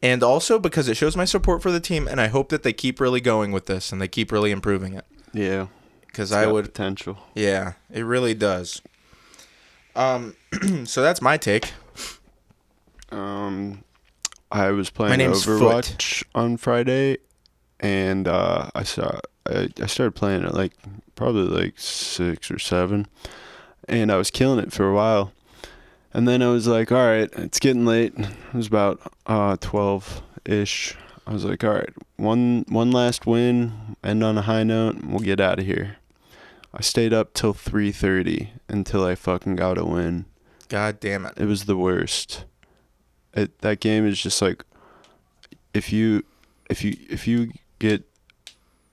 And also because it shows my support for the team, and I hope that they keep really going with this and they keep really improving it. Yeah. Because It's I got would potential. Yeah, it really does. So that's my take. I was playing My name's Overwatch on Friday, and I started playing at like probably like 6 or 7, and I was killing it for a while, and then I was like, all right, it's getting late. It was about 12-ish. I was like, all right, one last win, end on a high note, and we'll get out of here. I stayed up till 3:30 until I fucking got a win. God damn it. It was the worst. That game is just like, if you get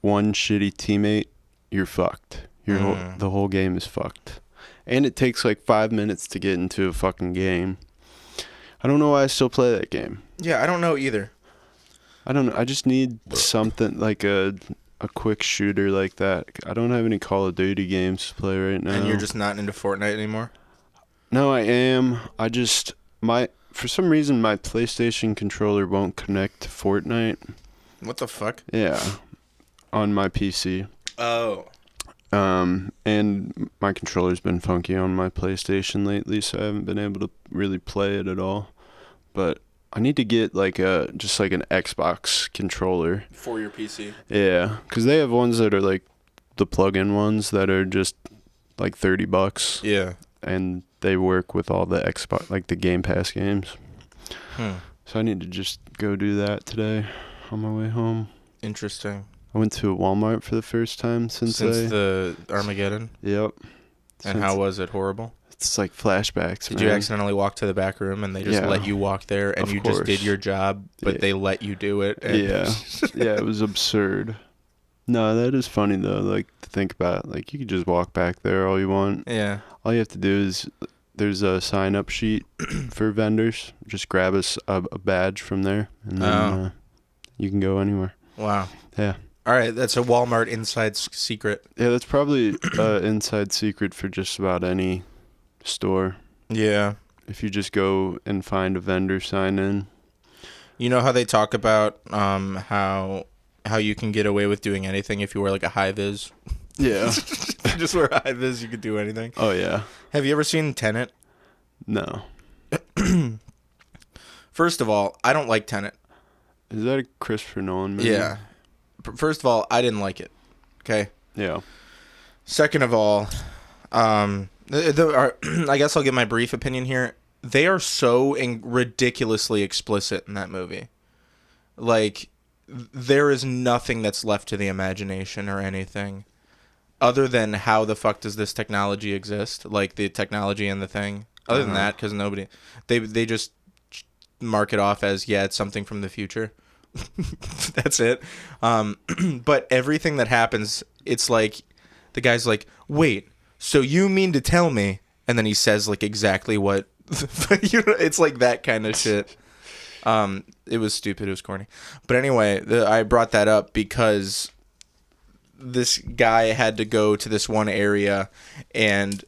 one shitty teammate, you're fucked. The whole game is fucked. And it takes like 5 minutes to get into a fucking game. I don't know why I still play that game. Yeah, I don't know either. I don't know. I just need something like a quick shooter like that. I don't have any Call of Duty games to play right now. And you're just not into Fortnite anymore? No, I am. For some reason, my PlayStation controller won't connect to Fortnite. What the fuck? Yeah, on my PC. Oh. And my controller's been funky on my PlayStation lately, so I haven't been able to really play it at all. But I need to get just like an Xbox controller. For your PC? Yeah, because they have ones that are like the plug-in ones that are just like $30. Yeah. And they work with all the Xbox, like the Game Pass games. So I need to just go do that today on my way home. Interesting. I went to a Walmart for the first time since the Armageddon? Yep. And how was it? Horrible? It's like flashbacks, Did you accidentally walk to the back room and they just let you walk there and Of you course. just did your job, but they let you do it? And Yeah. Yeah, it was absurd. No, that is funny though, like to think about. Like you could just walk back there all you want. Yeah. All you have to do is there's a sign-up sheet for vendors. Just grab a badge from there, and then you can go anywhere. Wow. Yeah. All right, that's a Walmart inside secret. Yeah, that's probably inside secret for just about any store. Yeah. If you just go and find a vendor sign in. You know how they talk about how you can get away with doing anything if you wear like a high vis? Yeah. If you just wear a high vis, you could do anything. Oh yeah. Have you ever seen Tenet? No. First of all, I don't like Tenet. Is that a Christopher Nolan movie? Yeah. First of all, I didn't like it. Okay. Yeah. Second of all, I guess I'll give my brief opinion here. They are so ridiculously explicit in that movie. Like, there is nothing that's left to the imagination or anything other than how the fuck does this technology exist? Like, the technology and the thing. Other than that, because nobody... They just mark it off as, yeah, it's something from the future. That's it. But everything that happens, it's like... The guy's like, wait, so you mean to tell me... And then he says, like, exactly what... it's like that kind of shit. It was stupid. It was corny. But anyway, I brought that up because this guy had to go to this one area, and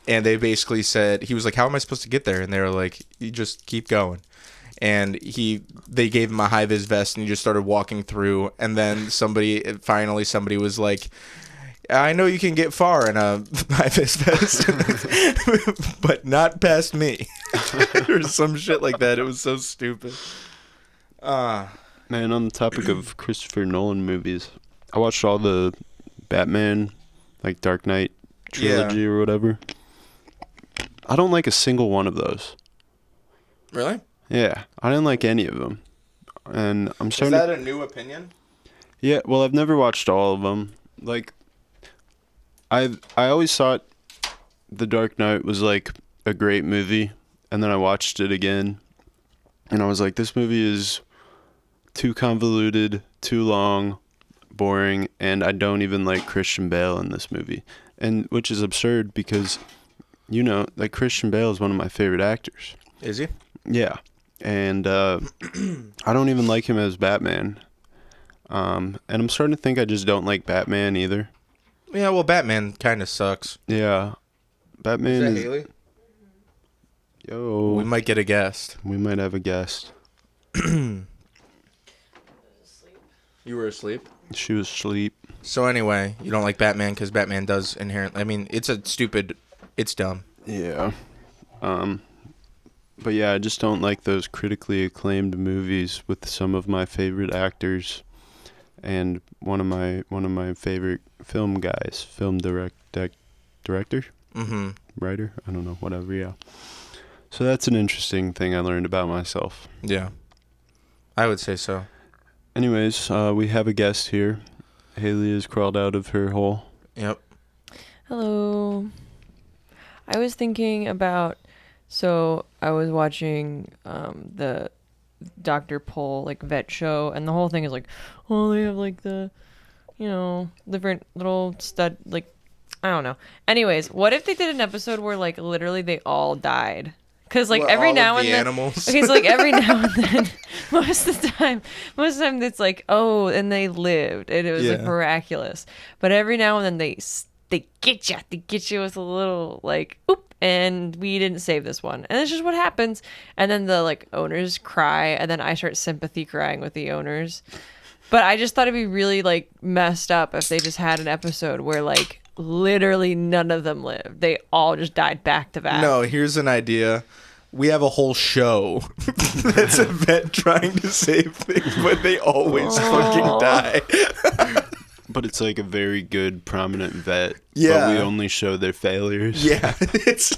they basically said, he was like, how am I supposed to get there? And they were like, you just keep going. And they gave him a high-vis vest, and he just started walking through. And then somebody was like, I know you can get far in a high-vis vest, but not past me. Or some shit like that. It was so stupid. Man, on the topic of Christopher Nolan movies, I watched all the Batman, like Dark Knight trilogy or whatever. I don't like a single one of those. Really? Yeah, I didn't like any of them. And I'm starting Is that a new opinion? Yeah, well, I've never watched all of them. Like, I always thought The Dark Knight was, like, a great movie. And then I watched it again. And I was like, this movie is too convoluted, too long, boring, and I don't even like Christian Bale in this movie. And which is absurd because, like, Christian Bale is one of my favorite actors. Is he? Yeah. And I don't even like him as Batman. And I'm starting to think I just don't like Batman either. Yeah, well, Batman kind of sucks. Yeah. Batman is... Haley? Yo. We might get a guest. We might have a guest. You were asleep? She was asleep. So anyway, you don't like Batman because Batman does inherently... I mean, it's dumb. Yeah. But yeah, I just don't like those critically acclaimed movies with some of my favorite actors and one of my favorite film guys, director, writer, I don't know, whatever. Yeah. So that's an interesting thing I learned about myself. Yeah, I would say so. Anyways, we have a guest here. Haley has crawled out of her hole. Yep. Hello. I was thinking about, so I was watching the Dr. Pol like vet show, and the whole thing is like, oh, they have like the, different little stud, like, I don't know. Anyways, what if they did an episode where like literally they all died? Because like every now and then, animals. okay, so like every now and then, most of the time it's like, oh, and they lived, and it was like miraculous. But every now and then they get you with a little like, oop, and we didn't save this one, and it's just what happens. And then the like owners cry, and then I start sympathy crying with the owners. But I just thought it'd be really like messed up if they just had an episode where like literally none of them lived. They all just died back to back. No, here's an idea. We have a whole show that's a vet trying to save things, but they always fucking die. But it's like a very good, prominent vet. Yeah. But we only show their failures. Yeah, it's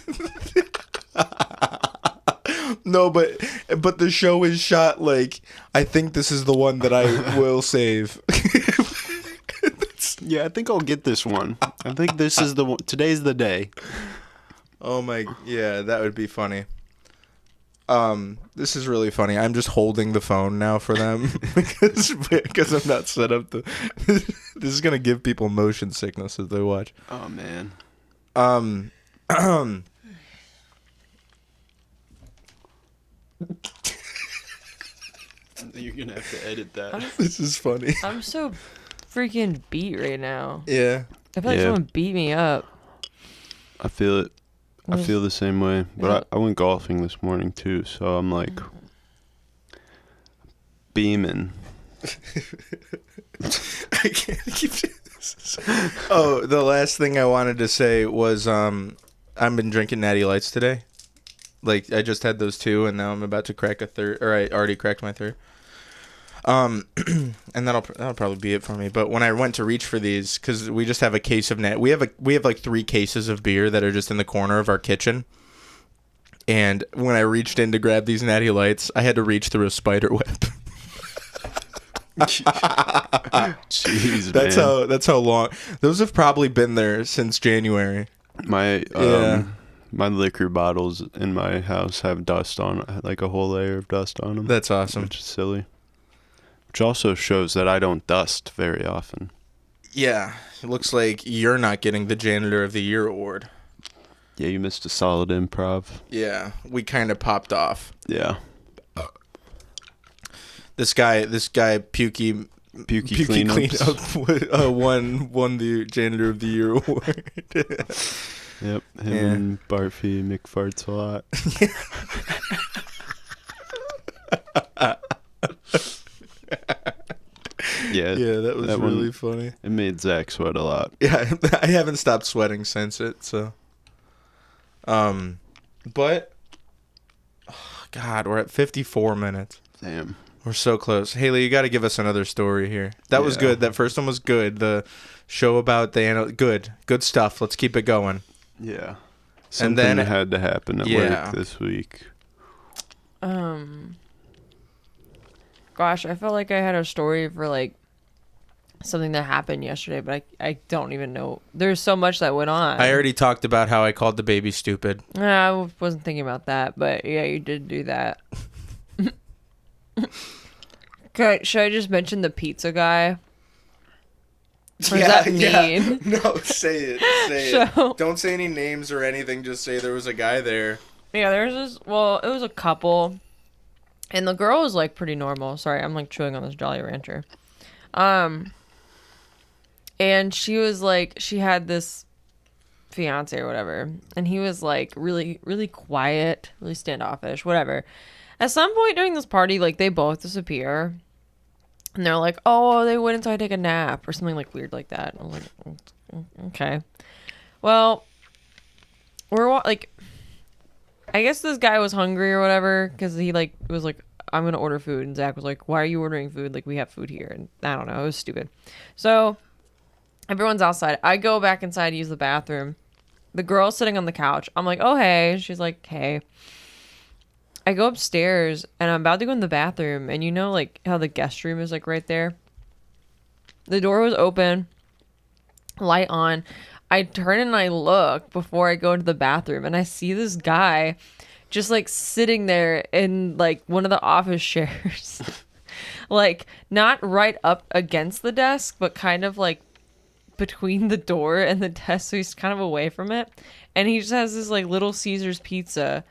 no, but the show is shot like I think this is the one that I will save. Yeah, I think I'll get this one. I think this is the one. Today's the day. Oh my, yeah, that would be funny. This is really funny. I'm just holding the phone now for them because I'm not set up to. This is gonna give people motion sickness as they watch. Oh man. You're gonna have to edit that. This is funny. I'm so freaking beat right now. Yeah. I feel like someone beat me up. I feel it. I feel the same way. But I went golfing this morning too, so I'm like beaming. I can't keep this. Oh, the last thing I wanted to say was I've been drinking Natty Lights today. Like I just had those two, and now I'm about to crack a third, or I already cracked my third. And that'll probably be it for me. But when I went to reach for these, because we just have a case of we have like 3 cases of beer that are just in the corner of our kitchen. And when I reached in to grab these Natty Lights, I had to reach through a spider web. Jeez, That's how long. Those have probably been there since January. My liquor bottles in my house have dust on, like a whole layer of dust on them. That's awesome. Which is silly. Which also shows that I don't dust very often. Yeah, it looks like you're not getting the Janitor of the Year award. Yeah, you missed a solid improv. Yeah, we kind of popped off. Yeah. This guy, Pukey Cleanup, won the Janitor of the Year award. Yep, him and Barfy McFarts a lot. Yeah, that was really funny. It made Zach sweat a lot. Yeah, I haven't stopped sweating since it. So, but oh, God, we're at 54 minutes. Damn, we're so close. Haley, you got to give us another story here. That was good. That first one was good. The show about the good stuff. Let's keep it going. Yeah, something had to happen at work this week. Gosh, I felt like I had a story for like something that happened yesterday, but I don't even know. There's so much that went on. I already talked about how I called the baby stupid. I wasn't thinking about that, but yeah, you did do that. Okay, should I just mention the pizza guy? Or is that mean? No, say it. Don't say any names or anything. Just say there was a guy there. Yeah, there's this. Well, it was a couple. And the girl was like pretty normal. Sorry, I'm like chewing on this Jolly Rancher. And she was like, she had this fiance or whatever, and he was like really, really quiet, really standoffish, whatever. At some point during this party, like they both disappear, and they're like, "Oh, they went inside to take a nap" or something like weird like that. I was like, okay, well, like, I guess this guy was hungry or whatever because he like was like, "I'm gonna order food," and Zach was like, "Why are you ordering food? Like we have food here." And I don't know, it was stupid. So everyone's outside. I go back inside to use the bathroom. The girl's sitting on the couch. I'm like, "Oh hey," she's like, "Hey." I go upstairs and I'm about to go in the bathroom, and you know like how the guest room is like right there? The door was open, light on. I turn and I look before I go into the bathroom, and I see this guy just like sitting there in like one of the office chairs. Like not right up against the desk, but kind of like between the door and the desk, so he's kind of away from it. And he just has this like Little Caesars pizza,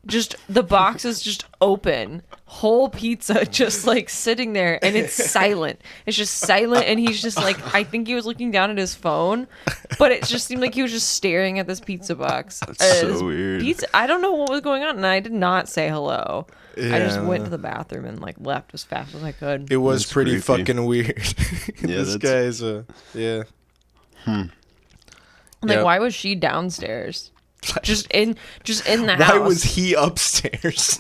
just the box is just open, whole pizza just like sitting there, and it's silent. It's just silent, and he's just like, I think he was looking down at his phone, but it just seemed like he was just staring at this pizza box. That's so weird. Pizza, I don't know what was going on, and I did not say hello. I just went to the bathroom and like left as fast as I could. It was That's pretty creepy. fucking weird. Yeah, This guy's yeah. Like, Yeah. why was she downstairs? Just in the Why house. was he upstairs?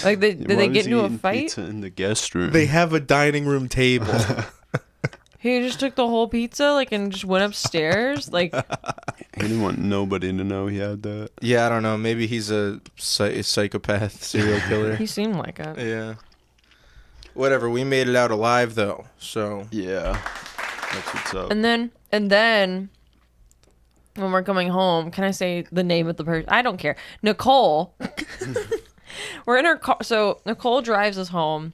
Like, did they get into a fight? Pizza in the guest room. They have a dining room table. He just took the whole pizza, like, and just went upstairs. Like, He didn't want nobody to know he had that. Yeah, I don't know. Maybe he's a psychopath serial killer. he seemed like it. Yeah. Whatever. We made it out alive though. So Yeah, that's what's up. And then when we're coming home, can I say the name of the person? I don't care. Nicole. We're in her car. So Nicole drives us home.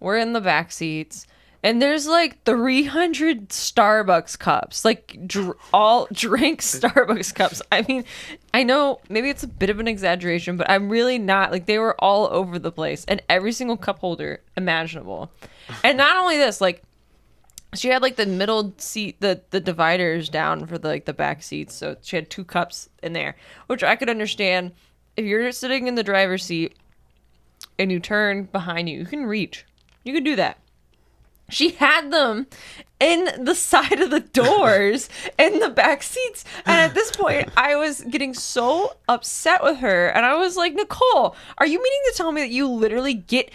We're in the back seats. And there's like 300 Starbucks cups, like all drink Starbucks cups. I mean, I know maybe it's a bit of an exaggeration, but I'm really not. Like, they were all over the place, and every single cup holder imaginable. And not only this, like, she had like the middle seat, the dividers down for the back seats. So she had 2 cups in there, which I could understand. If you're sitting in the driver's seat and you turn behind you, you can reach. You can do that. She had them in the side of the doors in the back seats. And at this point, I was getting so upset with her. And I was like, Nicole, are you meaning to tell me that you literally get,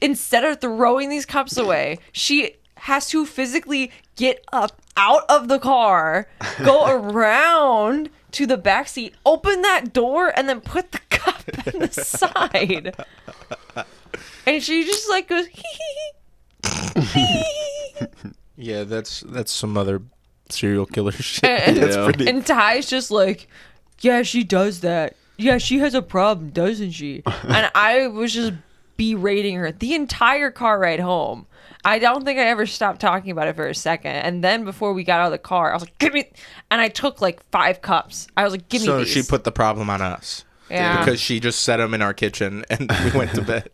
instead of throwing these cups away, she has to physically get up out of the car, go around to the back seat, open that door, and then put the cup in the side. And she just like goes, hee hee hee. yeah, that's some other serial killer shit. And, That's Yeah. pretty. and Ty's just like, yeah, she does that. Yeah, she has a problem, doesn't she? And I was just berating her the entire car ride home. I don't think I ever stopped talking about it for a second. And then before we got out of the car, I was like, give me. And I took like 5 cups. I was like, give me So these. she put the problem on us. Yeah. Because she just set them in our kitchen and we went to bed.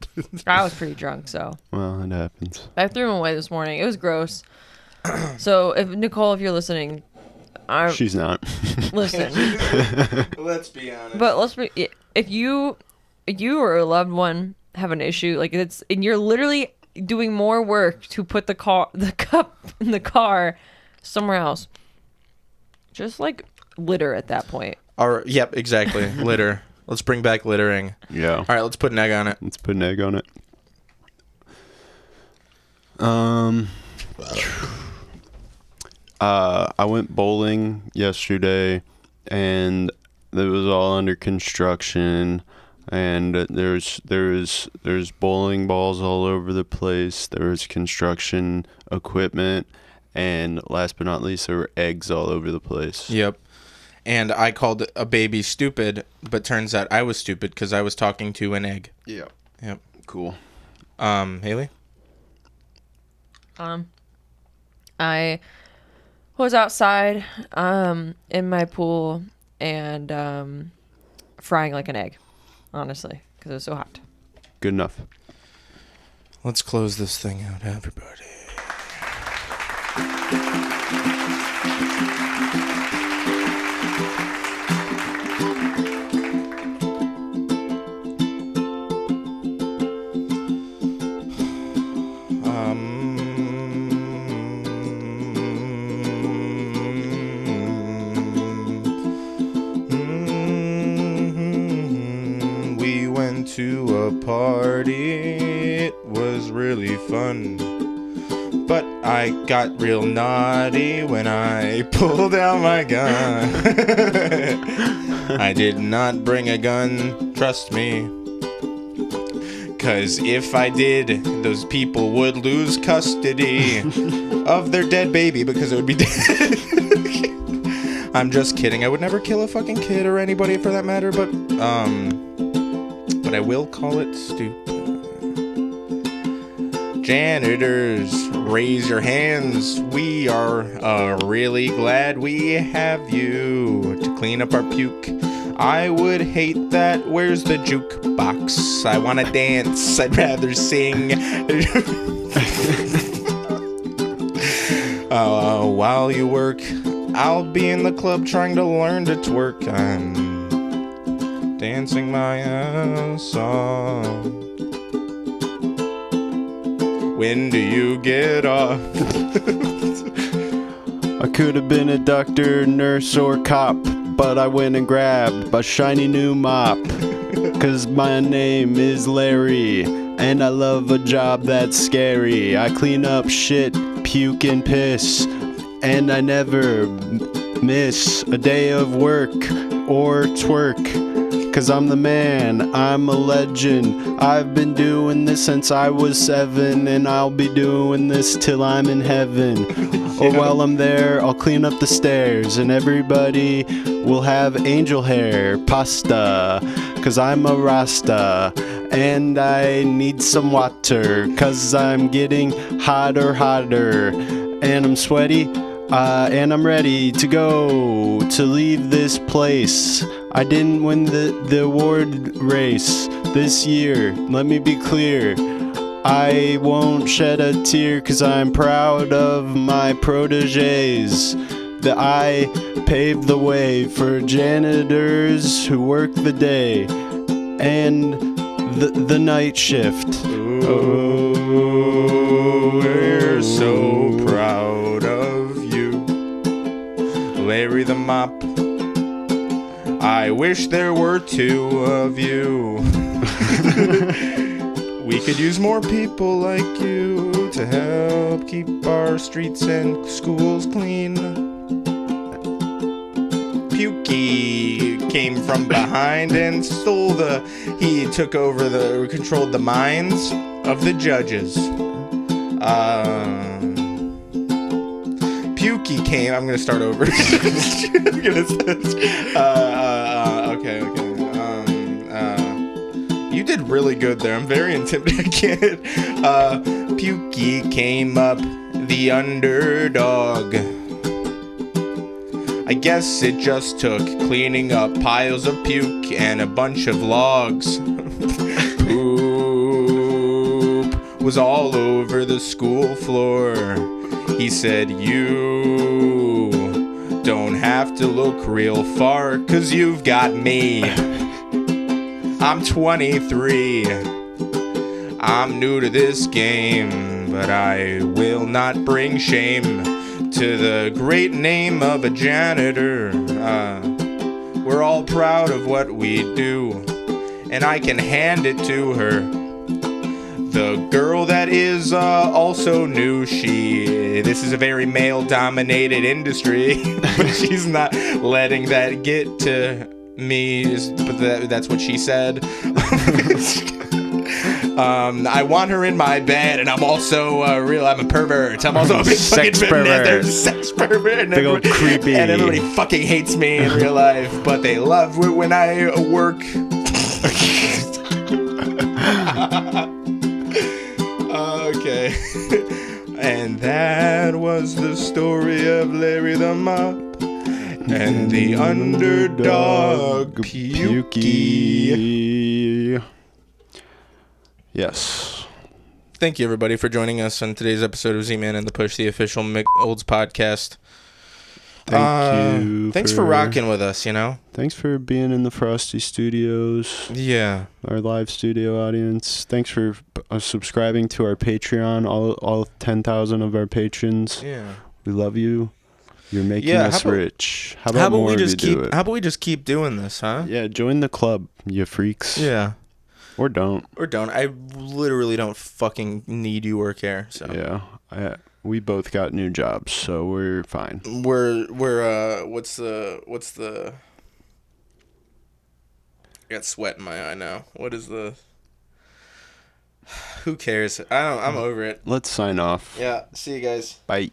I was pretty drunk, so Well, it happens. I threw them away this morning. It was gross. So if Nicole, if you're listening, She's not. listen. Let's be honest. But let's be, if you or a loved one have an issue, like it's, and you're literally doing more work to put the cup in the car somewhere else, just like litter at that point. Yep, exactly. Litter. Let's bring back littering. Yeah. All right, let's put an egg on it. Let's put an egg on it. I went bowling yesterday, and it was all under construction, and there's bowling balls all over the place. There was construction equipment, and last but not least, there were eggs all over the place. Yep. And I called a baby stupid, but turns out I was stupid because I was talking to an egg. Yeah. Yep. Cool. Haley? I was outside in my pool and frying like an egg, honestly, because it was so hot. Good enough. Let's close this thing out, everybody. We went to a party. It was really fun. But I got real naughty when I pulled out my gun. I did not bring a gun, trust me. 'Cause if I did, those people would lose custody of their dead baby because it would be dead. I'm just kidding. I would never kill a fucking kid or anybody for that matter, but I will call it stupid. Janitors, raise your hands. We are really glad we have you to clean up our puke. I would hate that. Where's the jukebox? I want to dance. I'd rather sing. While you work, I'll be in the club trying to learn to twerk. I'm dancing my ass off. When do you get off? I could have been a doctor, nurse, or cop, but I went and grabbed a shiny new mop. 'Cause my name is Larry, and I love a job that's scary. I clean up shit, puke, and piss, and I never miss a day of work or twerk. 'Cause I'm the man, I'm a legend. I've been doing this since I was 7, and I'll be doing this till I'm in heaven. Or while I'm there, I'll clean up the stairs, and everybody will have angel hair pasta. 'Cause I'm a Rasta, and I need some water. 'Cause I'm getting hotter, and I'm sweaty, and I'm ready to go, to leave this place. I didn't win the award race this year, let me be clear. I won't shed a tear 'cause I'm proud of my proteges. That I paved the way for janitors who work the day and the night shift. Oh, we're so proud of you, Larry the Mop. I wish there were 2 of you. We could use more people like you to help keep our streets and schools clean. Pukey came from behind and he took over controlled the minds of the judges. Pukey came. I'm gonna start over. Okay. You did really good there. I'm very intimidated. Pukey came up the underdog. I guess it just took cleaning up piles of puke and a bunch of logs. Poop was all over the school floor. He said, you don't have to look real far, 'cause you've got me. I'm 23. I'm new to this game, but I will not bring shame to the great name of a janitor. We're all proud of what we do, and I can hand it to her. The girl that is also new, this is a very male-dominated industry, but she's not letting that get to me, but that's what she said. I want her in my bed, and I'm also I'm a pervert. I'm also a big Sex fucking pervert. sex pervert. Big old creepy. And everybody fucking hates me in real life, but they love when I work. Okay. And that was the story of Larry the Mop and the underdog Pukey. Yes. Thank you, everybody, for joining us on today's episode of Z-Man and the Push, the official Mick Olds podcast. Thank you. Thanks for rocking with us, you know? Thanks for being in the Frosty Studios. Yeah. Our live studio audience. Thanks for subscribing to our Patreon, all 10,000 of our patrons. Yeah. We love you. You're making us rich. How about more of you do it? How about we just keep doing this, huh? Yeah, join the club, you freaks. Yeah. Or don't. I literally don't fucking need you or care. So yeah, we both got new jobs, so we're fine. We're what's the? I got sweat in my eye now. What is the? Who cares? I'm over it. Let's sign off. Yeah. See you guys. Bye.